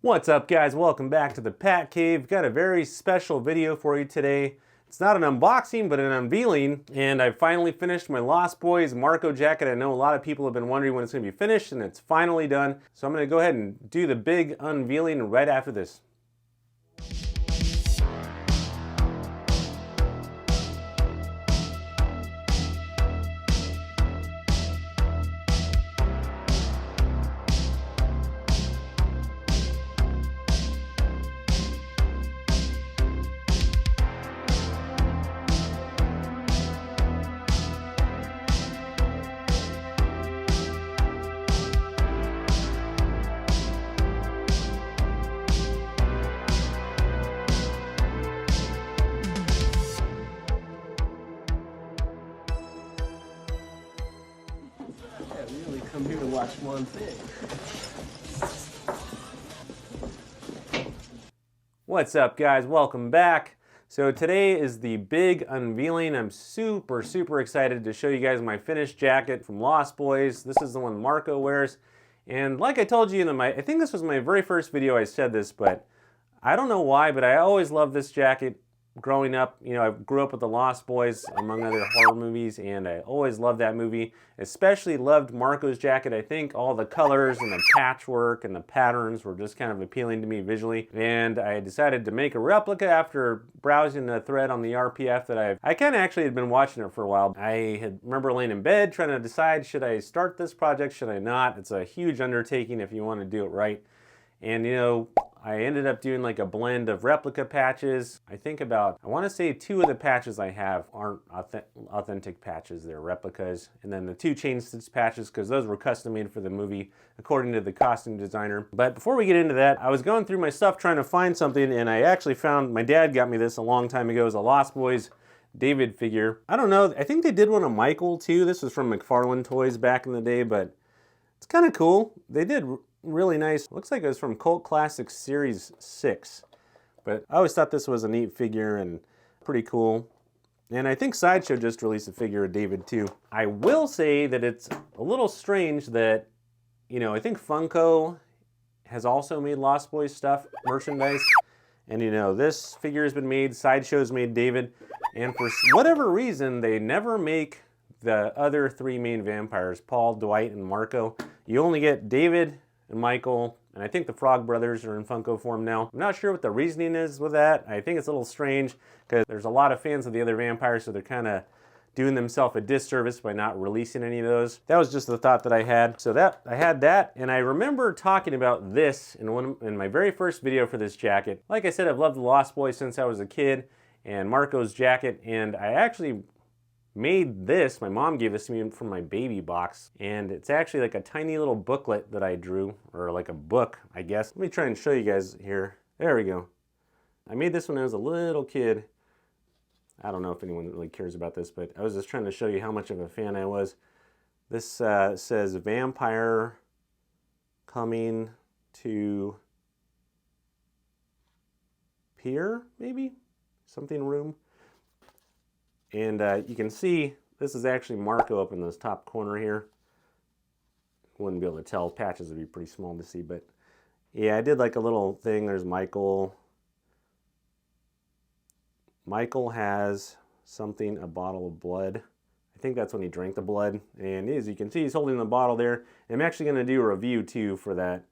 What's up, guys? Welcome back to the Pat Cave. Got a very special video for you today. It's not an unboxing, but an unveiling, and I finally finished my Lost Boys Marko jacket. I know a lot of people have been wondering when it's going to be finished, and it's finally done. So I'm going to go ahead and do the big unveiling right after this. I'm here to watch one thing. What's up, guys? Welcome back. So today is the big unveiling. I'm super excited to show you guys my finished jacket from Lost Boys. This is the one Marko wears. And like I told you I think this was my very first video I said this, but I don't know why, but I always loved this jacket. Growing up, you know, I grew up with the Lost Boys, among other horror movies, and I always loved that movie. Especially loved Marko's jacket. I think all the colors and the patchwork and the patterns were just kind of appealing to me visually. And I decided to make a replica after browsing a thread on the RPF that I kind of actually had been watching it for a while. I remember laying in bed trying to decide, should I start this project, should I not? It's a huge undertaking if you want to do it right. And you know, I ended up doing like a blend of replica patches. I want to say 2 of the patches I have aren't authentic patches, they're replicas. And then the 2 chain stitch patches, because those were custom made for the movie, according to the costume designer. But before we get into that, I was going through my stuff trying to find something, and I actually found, my dad got me this a long time ago, it was a Lost Boys David figure. I don't know, I think they did one of Michael too. This was from McFarlane Toys back in the day, but it's kind of cool. They did really nice. Looks like it was from Cult Classics Series 6. But I always thought this was a neat figure and pretty cool. And I think Sideshow just released a figure of David too. I will say that it's a little strange that, you know, I think Funko has also made Lost Boys stuff, merchandise. And you know, this figure has been made, Sideshow's made David. And for whatever reason, they never make the other 3 main vampires, Paul, Dwight, and Marko. You only get David and Michael, and I think the Frog Brothers are in Funko form now. I'm not sure what the reasoning is with that. I think it's a little strange because there's a lot of fans of the other vampires, so they're kind of doing themselves a disservice by not releasing any of those. That was just the thought that I had. So I had that, and I remember talking about this in my very first video for this jacket. Like I said, I've loved the Lost Boys since I was a kid, and Marko's jacket, and I actually made this. My mom gave this to me from my baby box, and it's actually like a tiny little booklet that I drew, or like a book, I guess. Let me try and show you guys here. There we go. I made this when I was a little kid. I don't know if anyone really cares about this, but I was just trying to show you how much of a fan I was. This says Vampire Coming to Pier, maybe? Something room. And you can see this is actually Marko up in this top corner here. Wouldn't be able to tell, patches would be pretty small to see, but yeah, I did like a little thing. There's Michael. Michael has something, a bottle of blood. I think that's when he drank the blood. And as you can see, he's holding the bottle there. I'm actually going to do a review too for that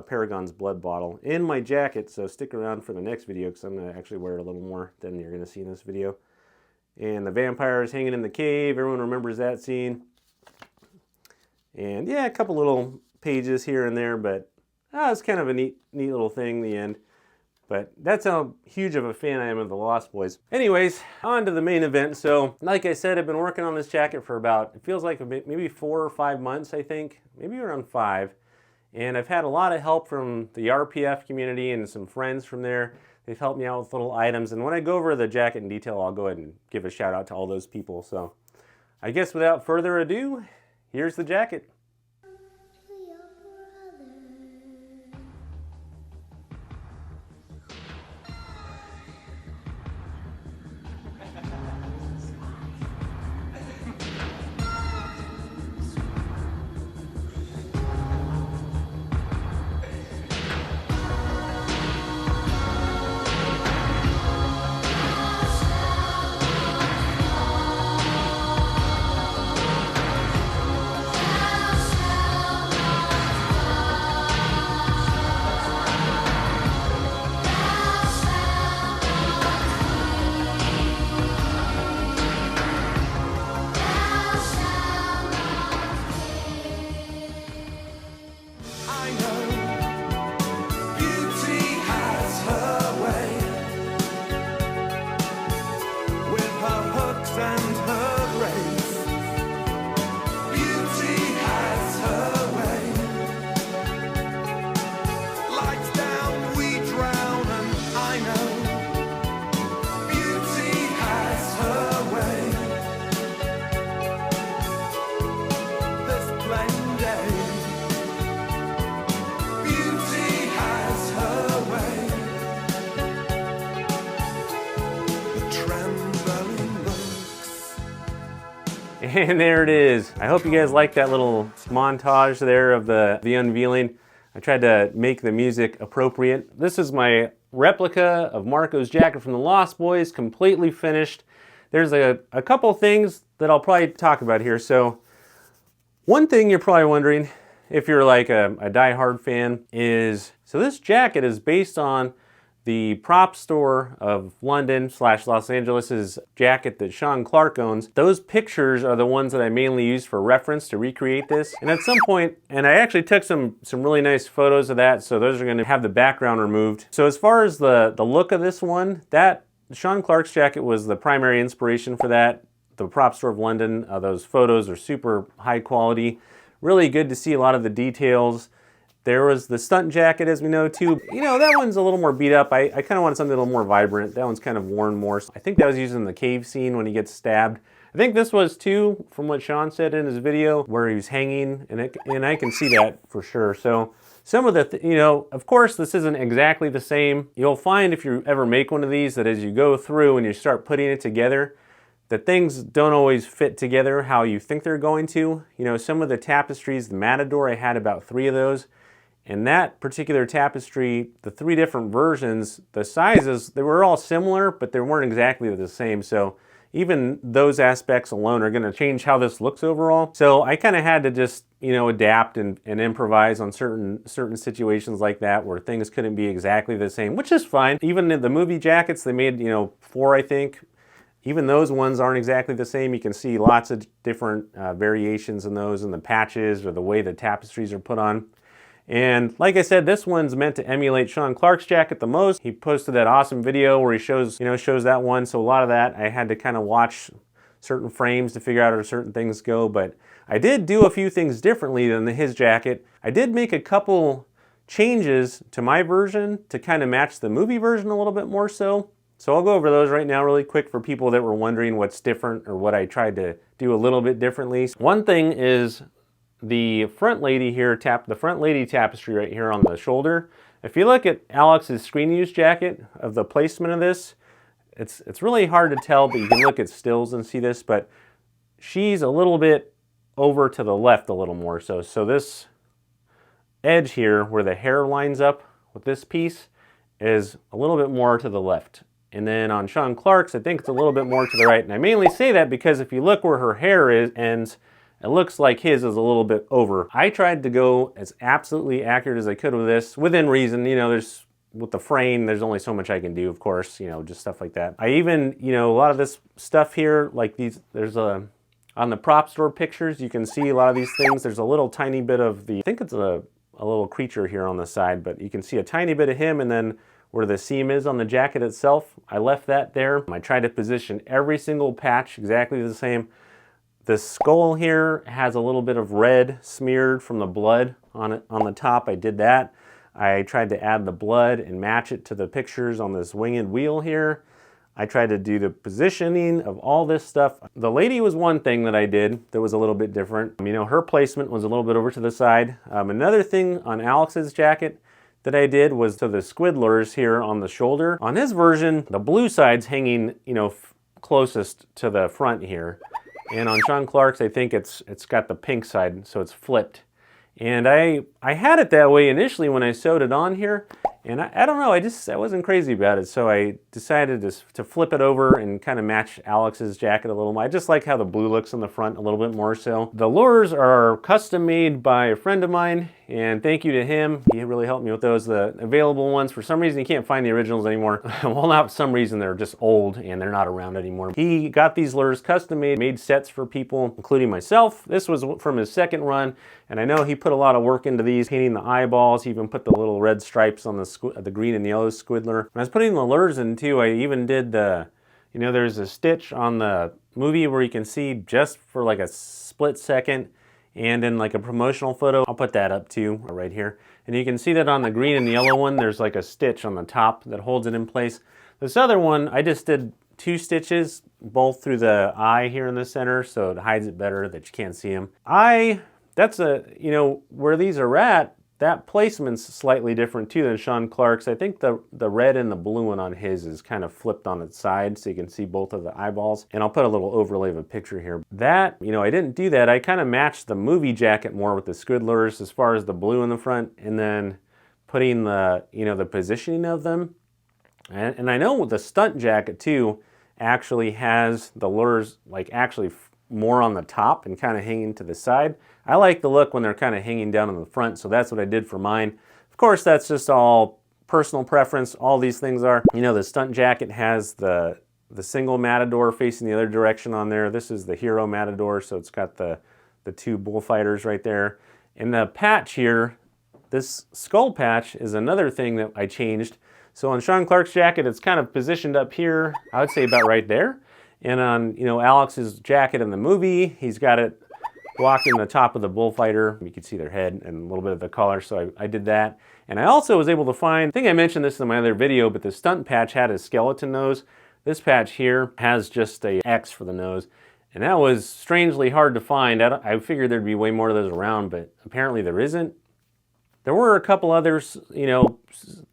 Paragon's blood bottle in my jacket, so stick around for the next video because I'm going to actually wear it a little more than you're going to see in this video. And the vampires hanging in the cave, everyone remembers that scene. And yeah, a couple little pages here and there, but it's kind of a neat little thing in the end. But that's how huge of a fan I am of the Lost Boys. Anyways, on to the main event. So, like I said, I've been working on this jacket for about, it feels like maybe 4 or 5 months, I think. Maybe around 5. And I've had a lot of help from the RPF community and some friends from there. They've helped me out with little items, and when I go over the jacket in detail, I'll go ahead and give a shout out to all those people. So I guess without further ado, here's the jacket. And there it is. I hope you guys like that little montage there of the unveiling. I tried to make the music appropriate. This is my replica of Marko's jacket from the Lost Boys, completely finished. There's a couple things that I'll probably talk about here. So one thing you're probably wondering, if you're like a die-hard fan, is, so this jacket is based on the prop store of London / Los Angeles' jacket that Sean Clark owns. Those pictures are the ones that I mainly used for reference to recreate this. And at some point, and I actually took some really nice photos of that, so those are gonna have the background removed. So as far as the look of this one, that Sean Clark's jacket was the primary inspiration for that. The prop store of London, those photos are super high quality. Really good to see a lot of the details. There was the stunt jacket, as we know, too. You know, that one's a little more beat up. I kind of wanted something a little more vibrant. That one's kind of worn more. I think that was used in the cave scene when he gets stabbed. I think this was too, from what Sean said in his video, where he was hanging, and I can see that for sure. So some of the, you know, of course, this isn't exactly the same. You'll find if you ever make one of these that as you go through and you start putting it together, that things don't always fit together how you think they're going to. You know, some of the tapestries, the Matador, I had about 3 of those. And that particular tapestry, the 3 different versions, the sizes, they were all similar, but they weren't exactly the same. So even those aspects alone are gonna change how this looks overall. So I kind of had to just, you know, adapt and improvise on certain situations like that where things couldn't be exactly the same, which is fine. Even in the movie jackets, they made, you know, 4, I think. Even those ones aren't exactly the same. You can see lots of different variations in those, and the patches or the way the tapestries are put on. And like I said, this one's meant to emulate Sean Clark's jacket the most. He posted that awesome video where he shows that one. So a lot of that, I had to kind of watch certain frames to figure out how certain things go. But I did do a few things differently than his jacket. I did make a couple changes to my version to kind of match the movie version a little bit more so. So I'll go over those right now really quick for people that were wondering what's different or what I tried to do a little bit differently. One thing is the front lady here, the front lady tapestry right here on the shoulder. If you look at Alex's screen use jacket of the placement of this, it's really hard to tell, but you can look at stills and see this, but she's a little bit over to the left a little more. So this edge here where the hair lines up with this piece is a little bit more to the left. And then on Sean Clark's, I think it's a little bit more to the right. And I mainly say that because if you look where her hair ends, it looks like his is a little bit over. I tried to go as absolutely accurate as I could with this, within reason. You know, with the frame, there's only so much I can do, of course, you know, just stuff like that. I even, you know, a lot of this stuff here, like there's on the prop store pictures, you can see a lot of these things. There's a little tiny bit of I think it's a little creature here on the side, but you can see a tiny bit of him, and then where the seam is on the jacket itself, I left that there. I tried to position every single patch exactly the same. The skull here has a little bit of red smeared from the blood on it on the top. I did that. I tried to add the blood and match it to the pictures on this winged wheel here. I tried to do the positioning of all this stuff. The lady was one thing that I did that was a little bit different. You know, her placement was a little bit over to the side. Another thing on Alex's jacket that I did was to the squiddlers here on the shoulder. On his version, the blue side's hanging, you know, closest to the front here. And on Sean Clark's, I think it's got the pink side, so it's flipped. And I had it that way initially when I sewed it on here, and I don't know, I wasn't crazy about it, so I decided to flip it over and kind of match Alex's jacket a little more. I just like how the blue looks on the front a little bit more so. The lures are custom made by a friend of mine, and thank you to him. He really helped me with those. The available ones, for some reason you can't find the originals anymore. Well, not for some reason, they're just old and they're not around anymore. He got these lures custom made sets for people, including myself. This was from his second run, and I know he put a lot of work into these, painting the eyeballs. He even put the little red stripes on the green and yellow squiddler. When I was putting the lures in too, I even did you know, there's a stitch on the movie where you can see just for like a split second, and in like a promotional photo, I'll put that up too, right here. And you can see that on the green and yellow one, there's like a stitch on the top that holds it in place. This other one, I just did 2 stitches, both through the eye here in the center, so it hides it better that you can't see them. You know, where these are at, that placement's slightly different too than Sean Clark's. I think the red and the blue one on his is kind of flipped on its side so you can see both of the eyeballs. And I'll put a little overlay of a picture here. That, you know, I didn't do that. I kind of matched the movie jacket more with the squiddlers as far as the blue in the front, and then putting the, you know, the positioning of them. And I know the stunt jacket too actually has the lures like actually more on the top and kind of hanging to the side. I like the look when they're kind of hanging down in the front, so that's what I did for mine. Of course, that's just all personal preference. All these things are. You know, the stunt jacket has the single matador facing the other direction on there. This is the hero matador, so it's got the two bullfighters right there. And the patch here, this skull patch is another thing that I changed. So on Sean Clark's jacket, it's kind of positioned up here, I would say about right there. And on, you know, Alex's jacket in the movie, he's got it blocking the top of the bullfighter. You can see their head and a little bit of the collar, so I did that. And I also was able to find, I think I mentioned this in my other video, but the stunt patch had a skeleton nose. This patch here has just a X for the nose. And that was strangely hard to find. I figured there'd be way more of those around, but apparently there isn't. There were a couple others, you know,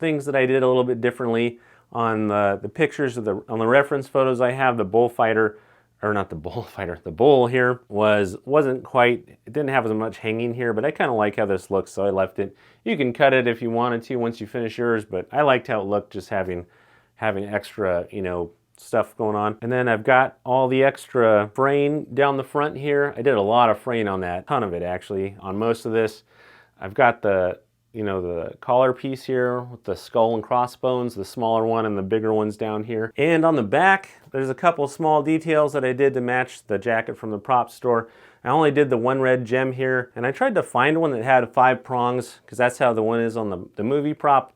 things that I did a little bit differently on the pictures of on the reference photos I have. The bullfighter, or not the bullfighter, the bull here wasn't quite, it didn't have as much hanging here, but I kind of like how this looks, so I left it. You can cut it if you wanted to once you finish yours, but I liked how it looked just having extra, you know, stuff going on. And then I've got all the extra fraying down the front here. I did a lot of fraying on that, ton of it actually, on most of this. I've got the, you know, the collar piece here with the skull and crossbones, the smaller one and the bigger ones down here. And on the back, there's a couple small details that I did to match the jacket from the prop store. I only did the one red gem here, and I tried to find one that had 5 prongs, because that's how the one is on the movie prop.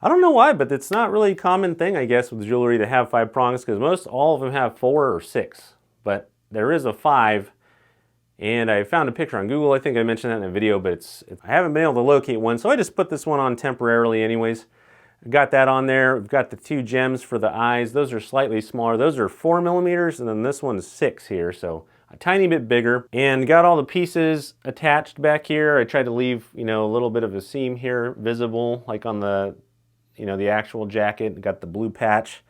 I don't know why, but it's not really a common thing, I guess, with jewelry to have 5 prongs, because all of them have 4 or 6. But there is a 5. And I found a picture on Google. I think I mentioned that in a video, but I haven't been able to locate one, so I just put this one on temporarily anyways. I've got that on there. We've got the 2 gems for the eyes. Those are slightly smaller. Those are 4 millimeters, and then this one's 6 here, so a tiny bit bigger. And got all the pieces attached back here. I tried to leave, you know, a little bit of a seam here visible, like on the, you know, the actual jacket. Got the blue patch.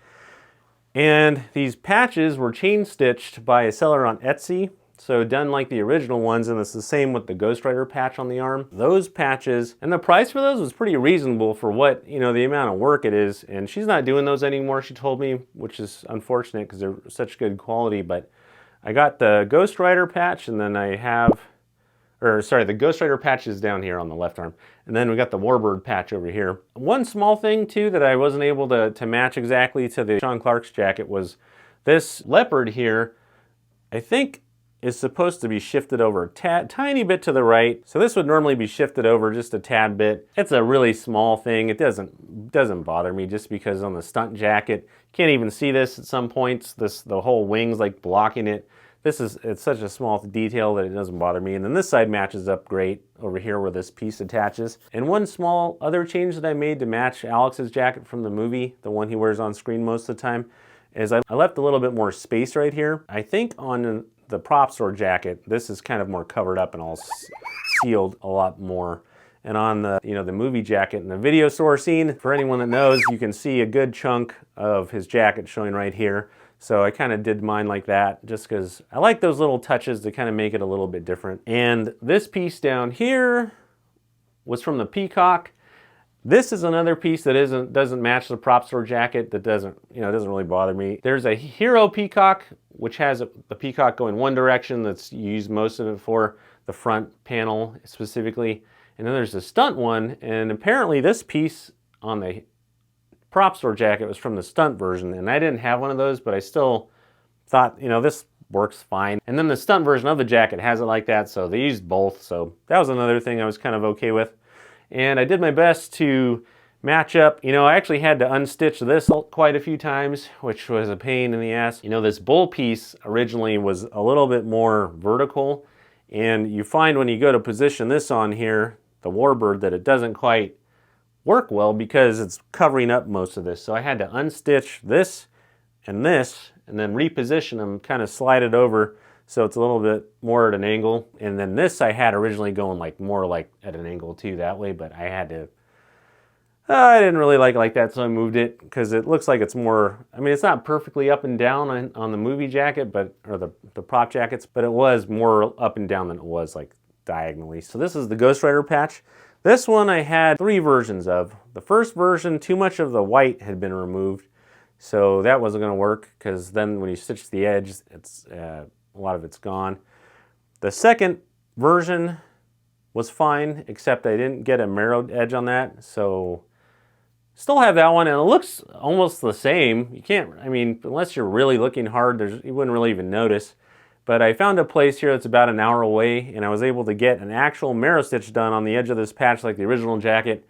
And these patches were chain stitched by a seller on Etsy. So done like the original ones, and it's the same with the Ghost Rider patch on the arm. Those patches, and the price for those was pretty reasonable for what, you know, the amount of work it is. And she's not doing those anymore, she told me, which is unfortunate because they're such good quality. But I got the Ghost Rider patch, and then I have, or sorry, the Ghost Rider patch is down here on the left arm. And then we got the Warbird patch over here. One small thing too that I wasn't able to match exactly to the Sean Clark's jacket was this leopard here, I think, is supposed to be shifted over a tiny bit to the right. So this would normally be shifted over just a tad bit. It's a really small thing. It doesn't bother me just because on the stunt jacket, you can't even see this at some points. The whole wing's like blocking it. It's such a small detail that it doesn't bother me. And then this side matches up great over here where this piece attaches. And one small other change that I made to match Alex's jacket from the movie, the one he wears on screen most of the time, is I left a little bit more space right here. I think on the prop store jacket, this is kind of more covered up and all sealed a lot more. And on the, you know, the movie jacket in the video store scene, for anyone that knows, you can see a good chunk of his jacket showing right here. So I kind of did mine like that just because I like those little touches to kind of make it a little bit different. And this piece down here was from the Peacock. This is another piece that doesn't match the prop store jacket, that doesn't really bother me. There's a Hero Peacock, which has the peacock going one direction, that's used most of it for the front panel specifically. And then there's a stunt one, and apparently this piece on the prop store jacket was from the stunt version, and I didn't have one of those, but I still thought, you know, this works fine. And then the stunt version of the jacket has it like that, so they used both, so that was another thing I was kind of okay with. And I did my best to match up. You know, I actually had to unstitch this quite a few times, which was a pain in the ass. You know, this bull piece originally was a little bit more vertical, and you find when you go to position this on here, the Warbird, that it doesn't quite work well because it's covering up most of this. So I had to unstitch this, and then reposition them, kind of slide it over so it's a little bit more at an angle. And then this I had originally going like more like at an angle too that way, but I had to, I didn't really like that, so I moved it because it looks like it's more, I mean, it's not perfectly up and down on the movie jacket, but, or the prop jackets, but it was more up and down than it was like diagonally. So this is the Ghost Rider patch. This one I had 3 versions of. The first version, too much of the white had been removed, so that wasn't going to work because then when you stitch the edge, it's a lot of it's gone. The second version was fine, except I didn't get a marrowed edge on that, so still have that one, and it looks almost the same. You can't, I mean, unless you're really looking hard, you wouldn't really even notice. But I found a place here that's about an hour away, and I was able to get an actual marrow stitch done on the edge of this patch like the original jacket.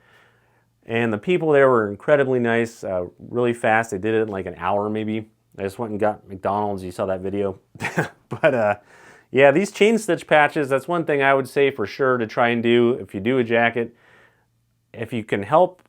And the people there were incredibly nice, really fast. They did it in like an hour maybe. I just went and got McDonald's, you saw that video. But yeah, these chain stitch patches, that's one thing I would say for sure to try and do if you do a jacket. If you can help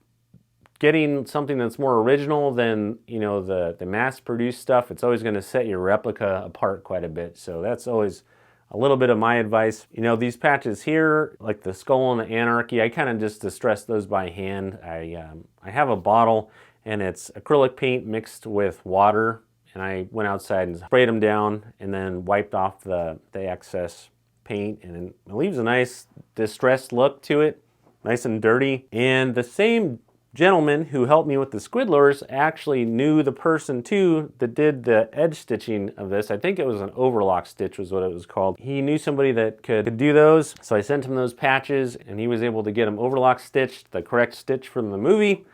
getting something that's more original than, you know, the mass-produced stuff, it's always going to set your replica apart quite a bit. So that's always a little bit of my advice. You know, these patches here, like the skull and the anarchy, I kind of just distress those by hand. I have a bottle and it's acrylic paint mixed with water, and I went outside and sprayed them down and then wiped off the excess paint, and it leaves a nice distressed look to it, nice and dirty. And the same gentleman who helped me with the squid lures actually knew the person too that did the edge stitching of this. I think it was an overlock stitch was what it was called. He knew somebody that could do those, so I sent him those patches and he was able to get them overlock stitched, the correct stitch from the movie.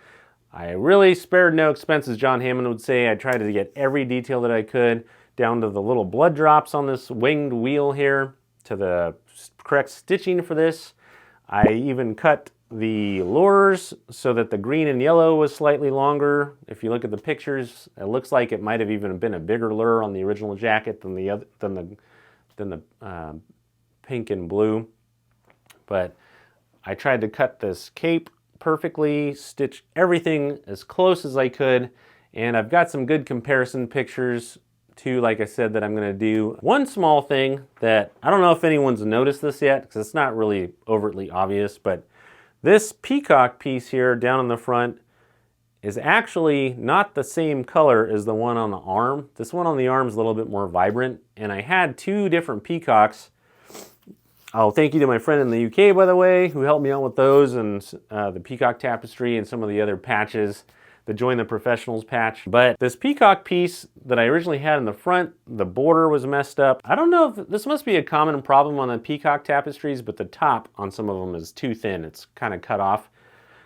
I really spared no expenses, John Hammond would say. I tried to get every detail that I could, down to the little blood drops on this winged wheel here, to the correct stitching for this. I even cut the lures so that the green and yellow was slightly longer. If you look at the pictures, it looks like it might have even been a bigger lure on the original jacket than the pink and blue. But I tried to cut this cape perfectly, stitch everything as close as I could, and I've got some good comparison pictures too, like I said, that I'm going to do. One small thing that I don't know if anyone's noticed this yet, because it's not really overtly obvious, but this peacock piece here down in the front is actually not the same color as the one on the arm. This one on the arm is a little bit more vibrant, and I had 2 different peacocks. I'll thank you to my friend in the UK, by the way, who helped me out with those, and the peacock tapestry and some of the other patches, the Join the Professionals patch. But this peacock piece that I originally had in the front, the border was messed up. I don't know if this must be a common problem on the peacock tapestries, but the top on some of them is too thin. It's kind of cut off.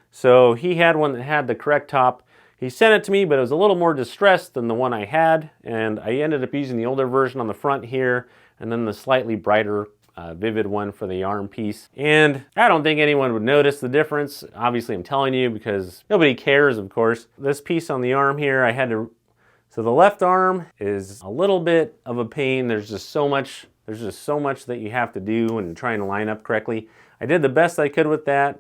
So he had one that had the correct top. He sent it to me, but it was a little more distressed than the one I had, and I ended up using the older version on the front here, and then the slightly brighter vivid one for the arm piece. And I don't think anyone would notice the difference. Obviously I'm telling you because nobody cares, of course. This piece on the arm here, I had to, so the left arm is a little bit of a pain. There's just so much that you have to do and trying to line up correctly. I did the best I could with that,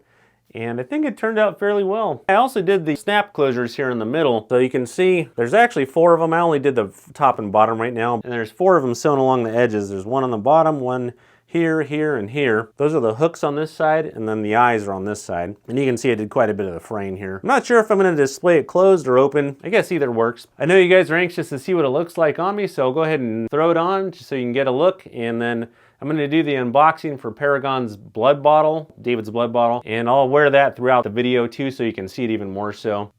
and I think it turned out fairly well. I also did the snap closures here in the middle, so you can see there's actually 4 of them. I only did the top and bottom right now, and there's 4 of them sewn along the edges. There's one on the bottom, one here, here, and here. Those are the hooks on this side, and then the eyes are on this side. And you can see I did quite a bit of the frame here. I'm not sure if I'm going to display it closed or open. I guess either works. I know you guys are anxious to see what it looks like on me, so I'll go ahead and throw it on just so you can get a look, and then I'm going to do the unboxing for Paragon's blood bottle, David's blood bottle, and I'll wear that throughout the video too so you can see it even more so.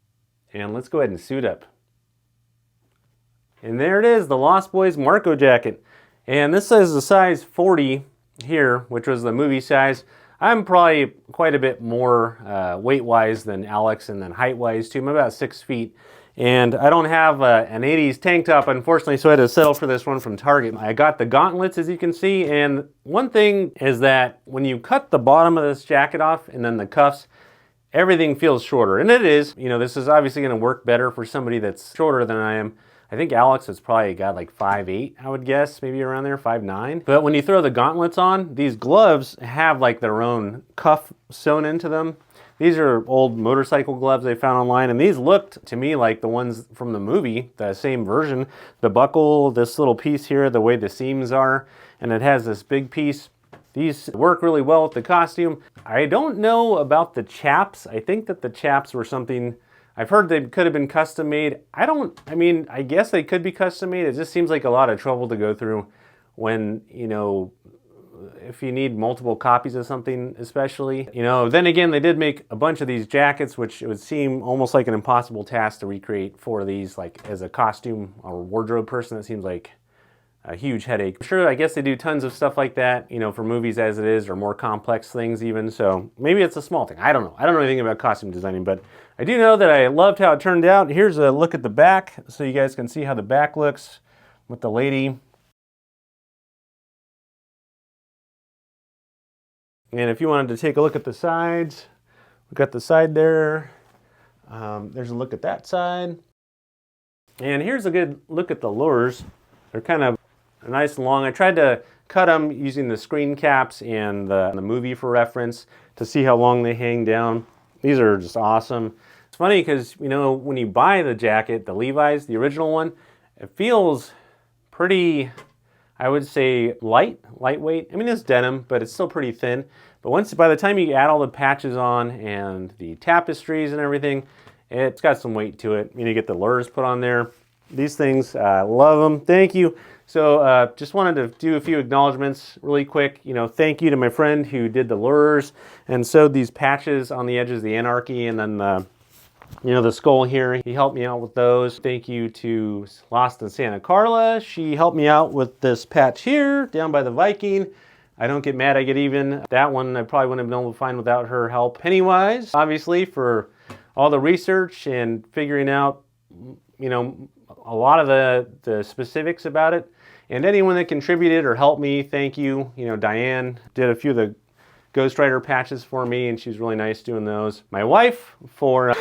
And let's go ahead and suit up. And there it is, the Lost Boys Marko jacket. And this is a size 40 here, which was the movie size. I'm probably quite a bit more weight-wise than Alex, and then height-wise too. I'm about 6 feet. And I don't have an 80s tank top, unfortunately, so I had to settle for this one from Target. I got the gauntlets, as you can see, and one thing is that when you cut the bottom of this jacket off and then the cuffs, everything feels shorter. And it is. You know, this is obviously going to work better for somebody that's shorter than I am. I think Alex has probably got like 5'8", I would guess, maybe around there, 5'9". But when you throw the gauntlets on, these gloves have like their own cuff sewn into them. These are old motorcycle gloves I found online, and these looked to me like the ones from the movie, the same version. The buckle, this little piece here, the way the seams are, and it has this big piece. These work really well with the costume. I don't know about the chaps. I think that the chaps were something, I've heard they could have been custom made. I mean, I guess they could be custom made. It just seems like a lot of trouble to go through when, you know, if you need multiple copies of something especially. You know, then again, they did make a bunch of these jackets, which it would seem almost like an impossible task to recreate for these, like as a costume or wardrobe person. It seems like a huge headache. Sure, I guess they do tons of stuff like that, you know, for movies as it is, or more complex things even, so maybe it's a small thing. I don't know. I don't know anything about costume designing, but I do know that I loved how it turned out. Here's a look at the back, so you guys can see how the back looks with the lady. And if you wanted to take a look at the sides, we've got the side there. There's a look at that side. And here's a good look at the lures. They're kind of nice and long. I tried to cut them using the screen caps and the movie for reference to see how long they hang down. These are just awesome. It's funny because, you know, when you buy the jacket, the Levi's, the original one, it feels pretty, I would say, lightweight. I mean, it's denim, but it's still pretty thin. But by the time you add all the patches on and the tapestries and everything, it's got some weight to it. You get the lures put on there. These things, I love them. Thank you. So just wanted to do a few acknowledgements really quick. You know, thank you to my friend who did the lures and sewed these patches on the edges, the anarchy, and then the, you know, the skull here. He helped me out with those. Thank you to LostinSantaCarla. She helped me out with this patch here down by the Viking. I don't get mad, I get even. That one I probably wouldn't have been able to find without her help. Pennywise, obviously, for all the research and figuring out, you know, a lot of the specifics about it. And anyone that contributed or helped me, thank you. You know, Dian did a few of the Ghost Rider patches for me, and she was really nice doing those. My wife for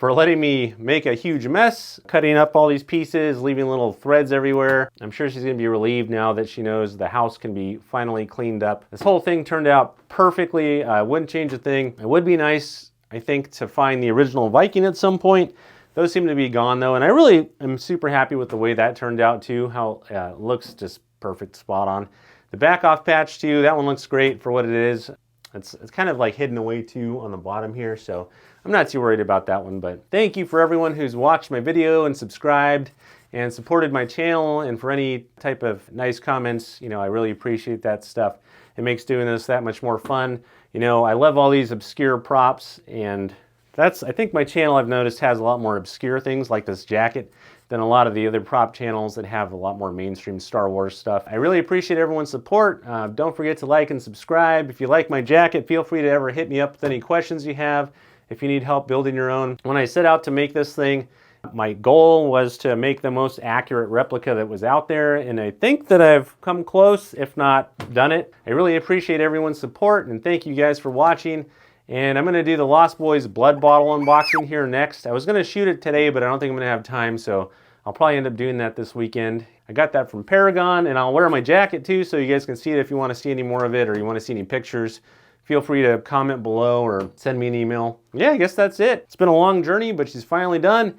letting me make a huge mess, cutting up all these pieces, leaving little threads everywhere. I'm sure she's gonna be relieved now that she knows the house can be finally cleaned up. This whole thing turned out perfectly. I wouldn't change a thing. It would be nice, I think, to find the original Viking at some point. Those seem to be gone though, and I really am super happy with the way that turned out too, how it looks just perfect, spot on. The back off patch too, that one looks great for what it is. It's kind of like hidden away too on the bottom here, so I'm not too worried about that one. But thank you for everyone who's watched my video and subscribed and supported my channel, and for any type of nice comments. You know, I really appreciate that stuff. It makes doing this that much more fun. You know, I love all these obscure props, and I think my channel, I've noticed, has a lot more obscure things like this jacket than a lot of the other prop channels that have a lot more mainstream Star Wars stuff. I really appreciate everyone's support. Don't forget to like and subscribe. If you like my jacket, feel free to ever hit me up with any questions you have if you need help building your own. When I set out to make this thing, my goal was to make the most accurate replica that was out there, and I think that I've come close, if not done it. I really appreciate everyone's support, and thank you guys for watching. And I'm going to do the Lost Boys blood bottle unboxing here next. I was going to shoot it today, but I don't think I'm going to have time, so I'll probably end up doing that this weekend. I got that from Paragon, and I'll wear my jacket too, so you guys can see it if you want to see any more of it, or you want to see any pictures. Feel free to comment below or send me an email. Yeah, I guess that's it. It's been a long journey, but she's finally done.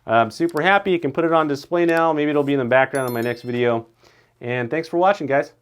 I'm super happy. You can put it on display now. Maybe it'll be in the background of my next video. And thanks for watching, guys.